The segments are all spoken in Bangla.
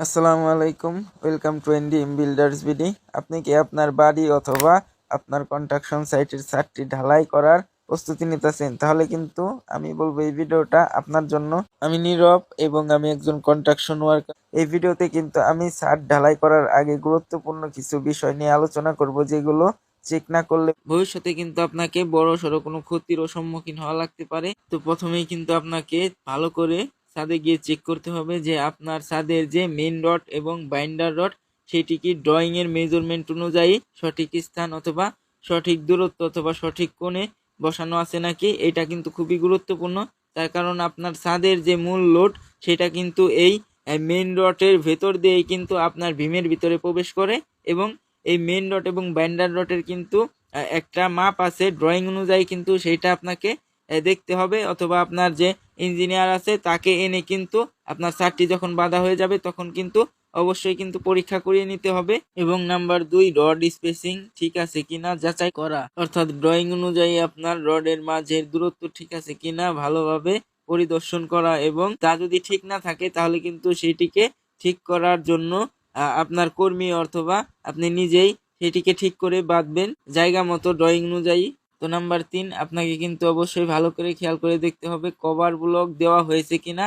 আসসালামু আলাইকুম, welcome to NDM builders BD. আপনি কি আপনার বাড়ি অথবা আপনার কনস্ট্রাকশন সাইটের ছাদটি ঢালাই করার প্রস্তুতি নিতেছেন? তাহলে কিন্তু আমি বলবো এই ভিডিওটা আপনার জন্য। আমি নীরব এবং আমি একজন কনস্ট্রাকশন ওয়ার্কার। এই ভিডিওতে কিন্তু আমি ছাদ ঢালাই করার আগে গুরুত্বপূর্ণ কিছু বিষয় নিয়ে আলোচনা করব, যেগুলো চেক না করলে ভবিষ্যতে কিন্তু আপনাকে বড় সড়ো কোনো ক্ষতিরও সম্মুখীন হওয়া লাগতে পারে। তো প্রথমেই কিন্তু আপনাকে ভালো করে ছাদে গিয়ে চেক করতে হবে যে আপনার ছাদের যে মেইন রড এবং বাইন্ডার রড সেটি কি ড্রয়িং এর মেজারমেন্ট অনুযায়ী সঠিক স্থান অথবা সঠিক দূরত্ব অথবা সঠিক কোণে বসানো আছে নাকি। এটা কিন্তু খুবই গুরুত্বপূর্ণ, তার কারণ আপনার ছাদের যে মূল লোড সেটা কিন্তু এই মেইন রডের ভেতর দিয়েই কিন্তু আপনার ভীমের ভিতরে প্রবেশ করে এবং এই মেইন রড এবং বাইন্ডার রডের কিন্তু একটা মাপ আছে ড্রয়িং অনুযায়ী, কিন্তু সেইটা আপনাকে দেখতে হবে অথবা আপনার যে ইঞ্জিনিয়ার আছে তাকে এনে কিন্তু আপনার ছাদটি যখন বাঁধা হয়ে যাবে তখন কিন্তু অবশ্যই কিন্তু পরীক্ষা করিয়ে নিতে হবে। এবং নাম্বার 2, রড স্পেসিং ঠিক আছে কিনা যাচাই করা, অর্থাৎ ড্রয়িং অনুযায়ী আপনার রডের মাঝের দূরত্ব ঠিক আছে কিনা ভালোভাবে পরিদর্শন করা, এবং তা যদি ঠিক না থাকে তাহলে কিন্তু সেটিকে ঠিক করার জন্য আপনার কর্মী অথবা আপনি নিজেই সেটিকে ঠিক করে বাঁধবেন জায়গা মতো ড্রয়িং অনুযায়ী। তো নাম্বার 3, আপনাকে কিন্তু অবশ্যই ভালো করে খেয়াল করে দেখতে হবে কভার ব্লক দেওয়া হয়েছে কিনা,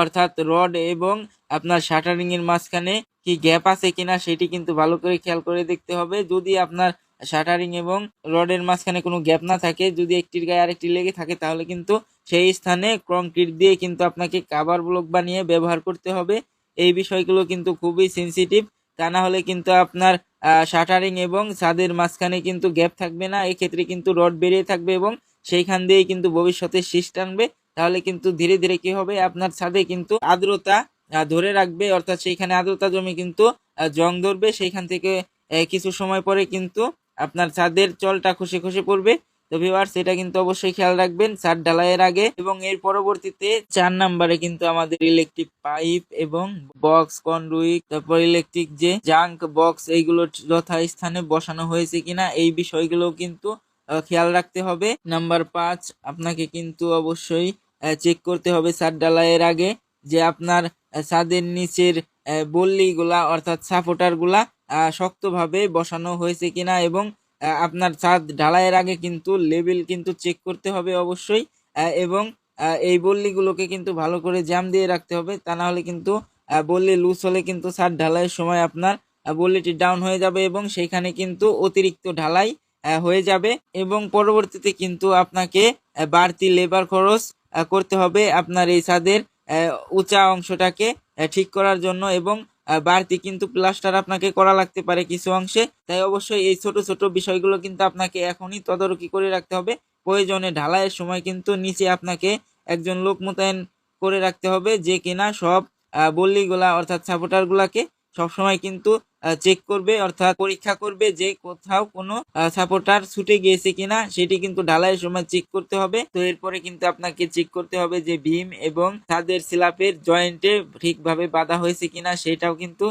অর্থাৎ রড এবং আপনার শাটারিং এর মাঝখানে কি গ্যাপ আছে কিনা সেটি কিন্তু ভালো করে খেয়াল করে দেখতে হবে। যদি আপনার শাটারিং এবং রডের মাঝখানে কোনো গ্যাপ না থাকে, যদি একটির গায়ে আরেকটি লেগে থাকে, তাহলে কিন্তু সেই স্থানে কংক্রিট দিয়ে কিন্তু আপনাকে কভার ব্লক বানিয়ে ব্যবহার করতে হবে। এই বিষয়গুলো কিন্তু খুবই সেনসিটিভ, তা না হলে কিন্তু আপনার শাটারিং এবং ছাদের মাঝখানে কিন্তু গ্যাপ থাকবে না, এক্ষেত্রে কিন্তু রড বেরিয়ে থাকবে এবং সেইখান দিয়েই কিন্তু ভবিষ্যতে শীষ টানবে। তাহলে কিন্তু ধীরে ধীরে কি হবে, আপনার ছাদে কিন্তু আর্দ্রতা ধরে রাখবে, অর্থাৎ সেইখানে আর্দ্রতা জমে কিন্তু জং ধরবে, সেইখান থেকে কিছু সময় পরে কিন্তু আপনার ছাদের চলটা খসে খসে পড়বে। তো ভিউয়ার্স, এটা কিন্তু অবশ্যই খেয়াল রাখবেন ছাদ ঢালাইয়ের আগে। এবং এর পরবর্তীতে 4 নম্বরে কিন্তু আমাদের ইলেকট্রিক পাইপ এবং বক্স কন্ডুইট, তারপর ইলেকট্রিক যে জাঙ্ক বক্স, এইগুলো যথাস্থানে বসানো হয়েছে কিনা এই বিষয়গুলো কিন্তু খেয়াল রাখতে হবে। নাম্বার 5, আপনাকে কিন্তু অবশ্যই চেক করতে হবে ছাদ ঢালাইয়ের আগে যে আপনার ছাদের নিচের বল্লিগুলা অর্থাৎ সাপোর্টার গুলা শক্তভাবে বসানো হয়েছে কিনা, এবং আপনার ছাদ ঢালাইয়ের আগে কিন্তু লেভেল কিন্তু চেক করতে হবে অবশ্যই। এবং এই বল্লিগুলোকে কিন্তু ভালো করে জাম দিয়ে রাখতে হবে, তা না হলে কিন্তু বল্লি লুজ হলে কিন্তু ছাদ ঢালাইয়ের সময় আপনার বল্লিটি ডাউন হয়ে যাবে এবং সেইখানে কিন্তু অতিরিক্ত ঢালাই হয়ে যাবে। এবং পরবর্তীতে কিন্তু আপনাকে বাড়তি লেবার খরচ করতে হবে আপনার এই ছাদের উঁচা অংশটাকে ঠিক করার জন্য, এবং বাড়তি কিন্তু প্লাস্টার আপনাকে করা লাগতে পারে কিছু অংশে। তাই অবশ্যই এই ছোট ছোট বিষয়গুলো কিন্তু আপনাকে এখনই তদারকি করে রাখতে হবে। প্রয়োজনে ঢালাইয়ের সময় কিন্তু নিচে আপনাকে একজন লোক মোতায়েন করে রাখতে হবে, যে কিনা সব বল্লিগুলা অর্থাৎ সাপোর্টার গুলাকে সবসময় কিন্তু চেক করবে, অর্থাৎ পরীক্ষা করবে যে কোথাও কোনো সাপোর্টার ছুটে গিয়েছে কিনা, সেটি কিন্তু ঢালাইয়ের সময় চেক করতে হবে। তো এরপরে কিন্তু আপনাকে চেক করতে হবে যে ভীম এবং ছাদের স্ল্যাবের জয়েন্টে ঠিকভাবে বাঁধা হয়েছে কিনা, সেটাও কিন্তু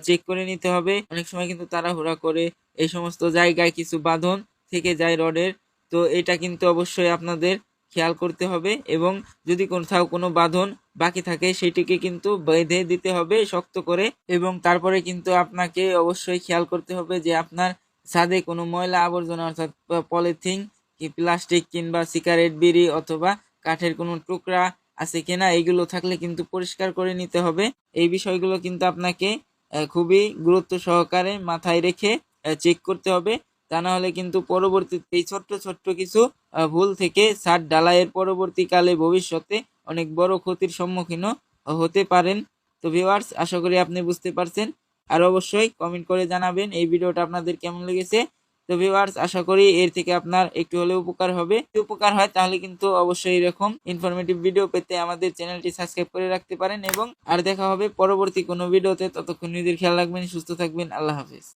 চেক করে নিতে হবে। অনেক সময় কিন্তু তাড়াহুড়া করে এই সমস্ত জায়গায় কিছু বাঁধন থেকে যায় রডের, তো এটা কিন্তু অবশ্যই আপনাদের খেয়াল করতে হবে। এবং যদি কোথাও কোনো বাঁধন বাকি থাকে সেটিকে কিন্তু বেঁধে দিতে হবে শক্ত করে। এবং তারপরে কিন্তু আপনাকে অবশ্যই খেয়াল করতে হবে যে আপনার ছাদে কোনো ময়লা আবর্জনা অর্থাৎ পলিথিন কি প্লাস্টিক কিংবা সিগারেট বিড়ি অথবা কাঠের কোনো টুকরা আছে কিনা, এইগুলো থাকলে কিন্তু পরিষ্কার করে নিতে হবে। এই বিষয়গুলো কিন্তু আপনাকে খুবই গুরুত্ব সহকারে মাথায় রেখে চেক করতে হবে, তা না হলে কিন্তু পরবর্তীতে এই ছোট্ট ছোট্ট কিছু ভুল থেকে ছাদ ঢালাইয়ের পরবর্তীকালে ভবিষ্যতে অনেক বড় ক্ষতির সম্মুখীনও হতে পারেন। তো ভিউয়ার্স, আশা করি আপনি বুঝতে পারছেন, আর অবশ্যই কমেন্ট করে জানাবেন এই ভিডিওটা আপনাদের কেমন লেগেছে। তো ভিউয়ার্স, আশা করি এর থেকে আপনার একটু হলেও উপকার হবে। যদি উপকার হয় তাহলে কিন্তু অবশ্যই এরকম ইনফরমেটিভ ভিডিও পেতে আমাদের চ্যানেলটি সাবস্ক্রাইব করে রাখতে পারেন। এবং আর দেখা হবে পরবর্তী কোনো ভিডিওতে, ততক্ষণ নিজের খেয়াল রাখবেন, সুস্থ থাকবেন, আল্লাহ হাফেজ।